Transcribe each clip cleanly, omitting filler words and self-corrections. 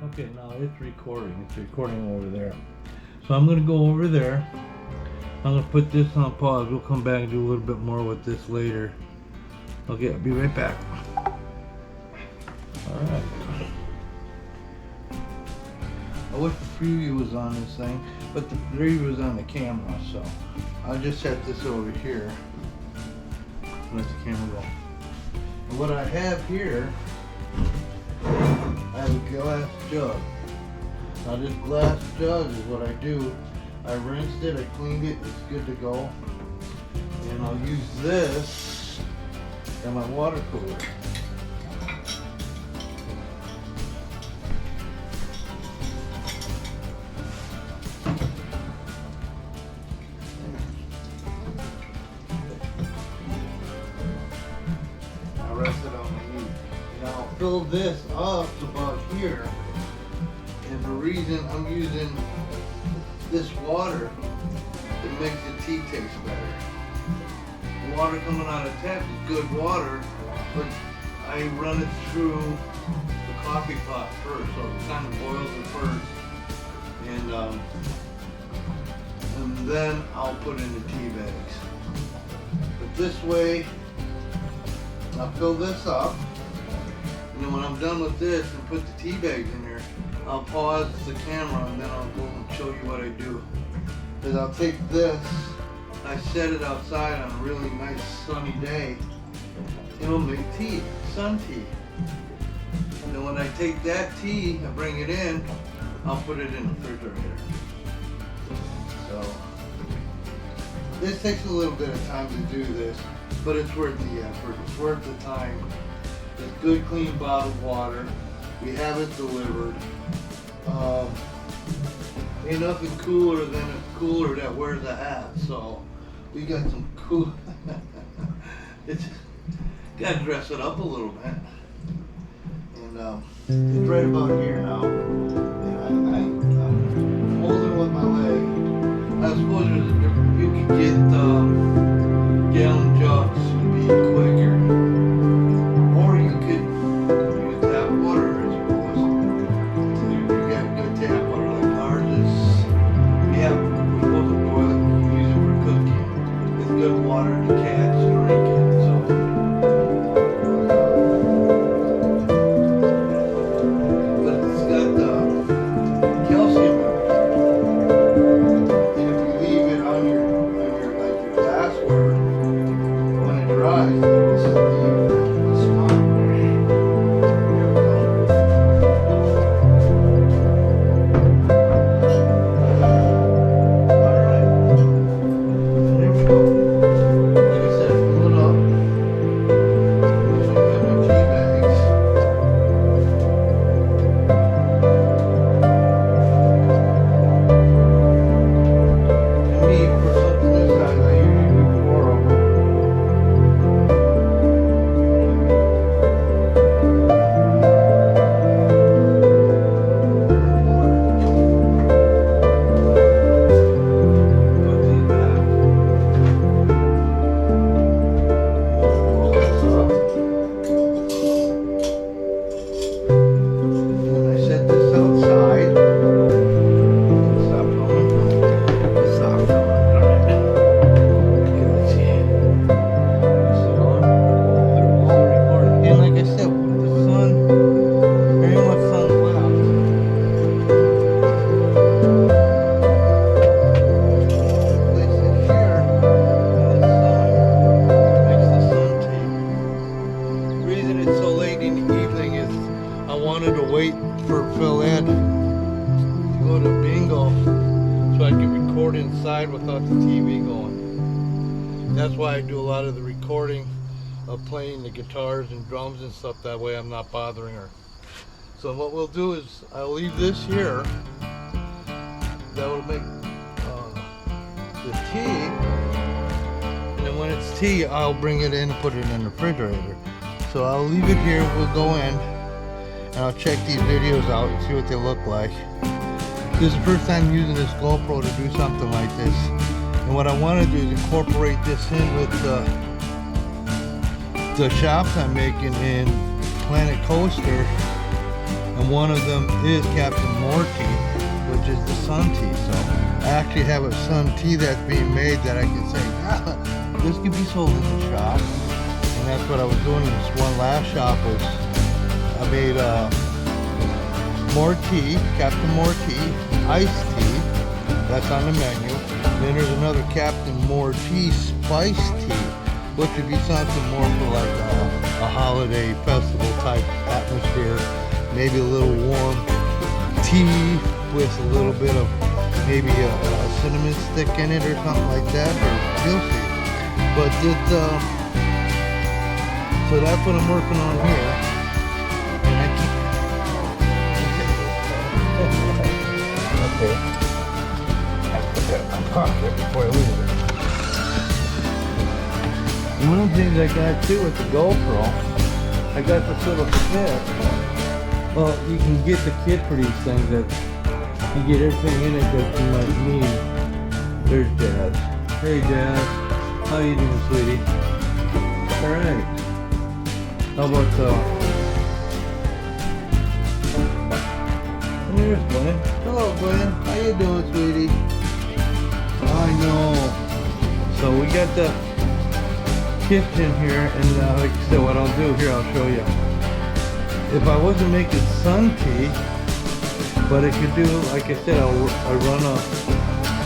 Okay, now it's recording. It's recording over there. So I'm going to go over there. I'm going to put this on pause. We'll come back and do a little bit more with this later. Okay, I'll be right back. Alright. I wish the preview was on this thing, but the preview was on the camera, so I'll just set this over here. Let the camera go. And what I have here, I have a glass jug. Now this glass jug is what I do. I rinsed it, I cleaned it, it's good to go. And I'll use this in my water cooler. I'll rest it on my knee. And I'll fill this up to about here. And the reason I'm using this water, it makes the tea taste better. The water coming out of tap is good water, but I run it through the coffee pot first, so it kind of boils it first, and then I'll put in the tea bags. But this way, I'll fill this up, and then when I'm done with this and put the tea bags in there, I'll pause the camera and then I'll go and show you what I do. Is I'll take this, I set it outside on a really nice sunny day, it'll make tea, sun tea. And then when I take that tea, I bring it in, I'll put it in the refrigerator. So, this takes a little bit of time to do this, but it's worth the effort, it's worth the time. It's good, clean bottled water. We have it delivered. Ain't nothing cooler than a cooler that wears a hat, so we got some cool. It's gotta dress it up a little bit, and it's right about here now. And I'm holding with my leg. I suppose there's a different. You can get gallon jugs to be quicker, or you could use tap water. I suppose you got good tap water like ours is. Yeah, we're supposed to boil it and use it for cooking. It's good water to cats drink it, so. But it's got calcium in it. And if you leave it on your glassware, when it dries, it will steam the spot. Here we go. For PhylEd to go to bingo so I can record inside without the TV going. That's why I do a lot of the recording of playing the guitars and drums and stuff, that way I'm not bothering her. So what we'll do is I'll leave this here. That will make the tea, and then when it's tea I'll bring it in and put it in the refrigerator. So I'll leave it here, we'll go in and I'll check these videos out and see what they look like. This is the first time using this GoPro to do something like this, and what I want to do is incorporate this in with the shops I'm making in Planet Coaster, and and one of them is Captain Morty, which is the sun tea. So I actually have a sun tea that's being made that I can say, this could be sold in the shop. And that's what I was doing in this one last shop was I made more tea, Captain Morty, iced tea. That's on the menu. Then there's another Captain Morty spiced tea, which would be something more for like a holiday festival type atmosphere. Maybe a little warm tea with a little bit of maybe a cinnamon stick in it or something like that. Or you'll see. But so that's what I'm working on here. And I keep okay. Before I lose it. One of the things I got too with the GoPro, I got this little kit. Well, you can get the kit for these things that you get everything in it that you might need. There's Dad. Hey Dad, how you doing, sweetie? All right. How about here's Gwinn. Hello, Gwinn. How you doing, sweetie? I know. So we got the kitchen here, and like I said, what I'll do here, I'll show you. If I wasn't making sun tea, but I could do, like I said, I run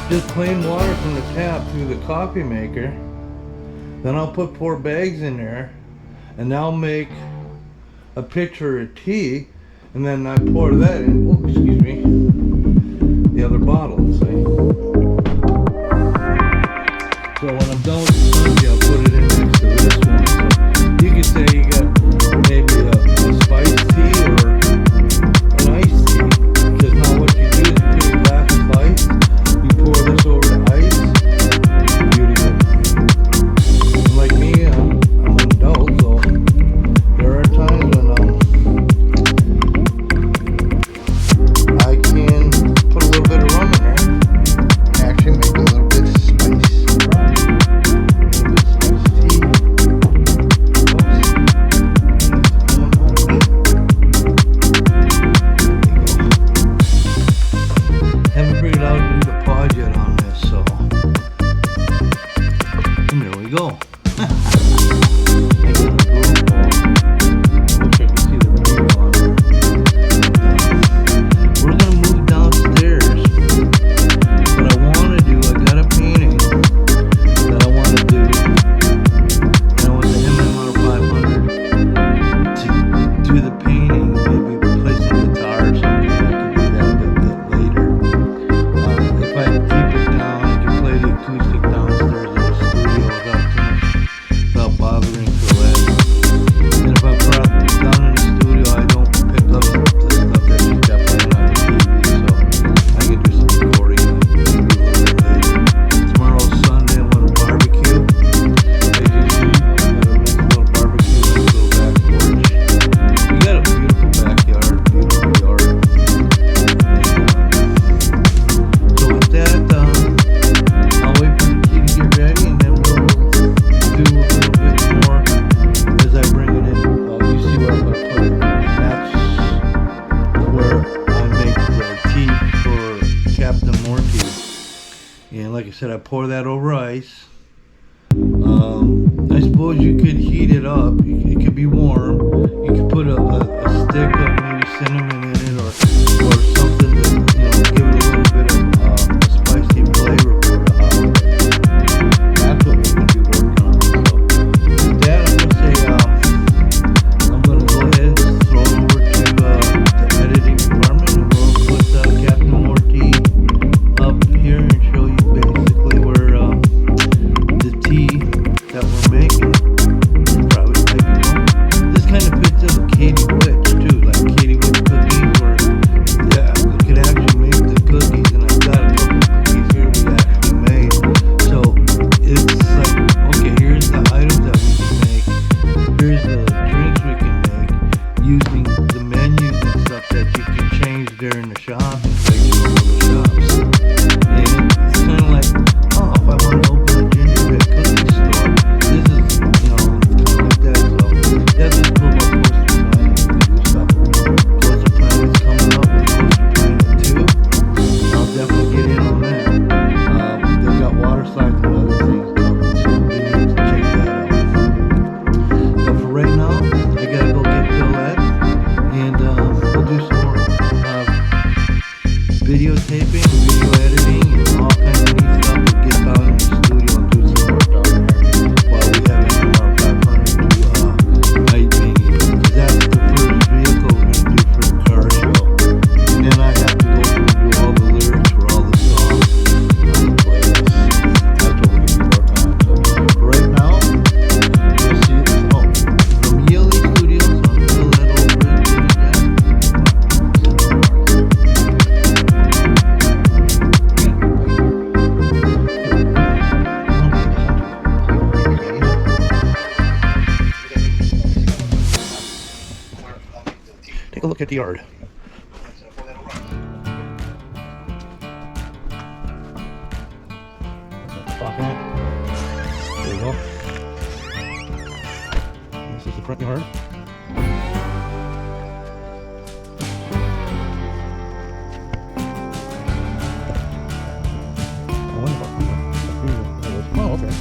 just plain water from the tap through the coffee maker. Then I'll put 4 bags in there, and I'll make a pitcher of tea, and then I pour that in. Oh, excuse me. The other bottle, see. So when I'm done with the sun tea, I'll put it in next to this one. So you could say you got maybe a spiced tea or an iced tea. Because now what you do is you put a glass of ice, you pour this over the ice, beautiful. Like me, I'm an adult, so there are times when I can put a little bit of rum in there and actually make a little bit of spice. Go. We're gonna move downstairs. What I want to do, I got a painting that I want to do, and I want the MM500 to do the painting, maybe replacing guitar or something. I can do that a bit later. If I keep it down, I can play the acoustic downstairs in the studio without bothering to let. And if I brought it down in the studio, I don't pick up the stuff that she's got playing on the TV, so I can do some recording maybe a little bit later. Tomorrow's Sunday, I'm going to barbecue. As you see, we got a nice little barbecue, nice little back porch. We got a beautiful backyard, beautiful yard. So with that, I'll wait for the tea to get ready, and then we'll do a little bit more as I bring it in. You see where I'm going to put it. That's where I make the tea for Captain Morty. And like I said, I pour that over ice. I suppose you could heat it up. It could be warm. You could put a stick of maybe cinnamon in it, or something to give it a little bit of a spicy flavor for the holiday. That's what we're going to be working on. So with that, I'm going to say I'm going to go ahead and throw it over to the editing department, and we'll put Captain Morty up here and show you basically where the tea that we're making probably maybe going. This kind of fits in with Katie Witch too, like Katie Witch cookies, where we could actually make the cookies, and I've got a couple cookies here we actually made. So it's like, okay, here's the items that we can make, here's the drinks we can make using the menus and stuff that you can change during the shop and place your own little shops. And it's kind of like, oh, if I want to open a gingerbread cookie store, this is, kind of like that. So that's just cool about Coastal Planets. You can do stuff. Coastal Planets empty yard. Popping it. There you go. This is the front yard. Oh, okay.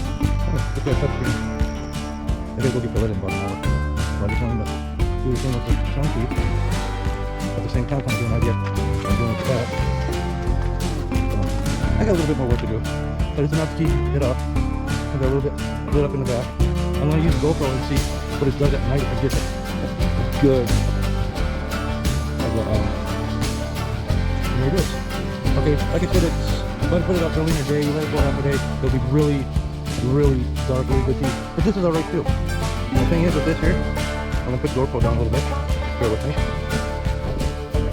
Maybe I'll go get PhylEd in about an hour. So I just wanted to do the thing with the chunky. At the same time, kind of get an idea what I'm doing with that. So, I got a little bit more work to do, but it's enough to keep it up. I got a little bit lit up in the back. I'm going to use the GoPro and see what it does at night if I get it good. There it is. Okay, like I said, it's if I put it up early in the day, you let it go half a day, it'll be really dark, really good to use. But this is alright too. The thing is with this here, I'm going to put the GoPro down a little bit. Bear with me.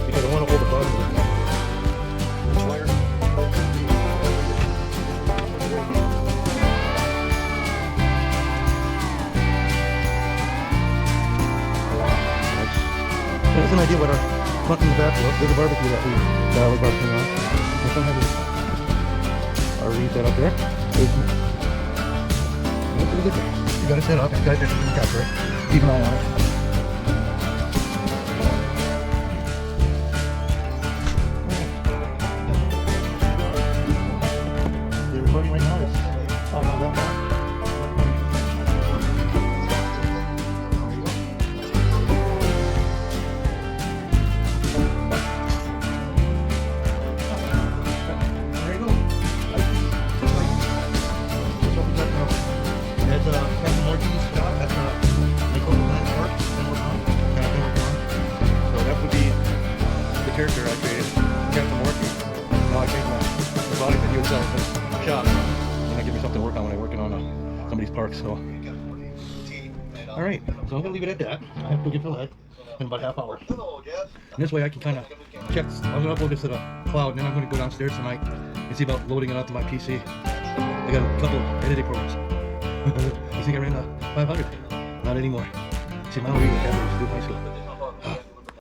Because I want to hold the button with the wire. That's an idea what our front and the back look. There's a barbecue that we got our barbecuing on. This one has a RV set up there. That's pretty good there. You got it set up. You got it there. You can capture it. Keep an eye on it. The recording right now is off on that one. Character I created, Captain Morty. Now I changed my product that he would sell at the shop, and that gives me something to work on when I'm working on somebody's park. So, all right, so I'm gonna leave it at that. I have to go get PhylEd in about half hour. And this way I can kind of check. I'm gonna upload this to the cloud, and then I'm gonna go downstairs tonight and see about loading it onto my PC. I got a couple of editing programs. You think I ran 500? Not anymore. See, my reading I have to do high school.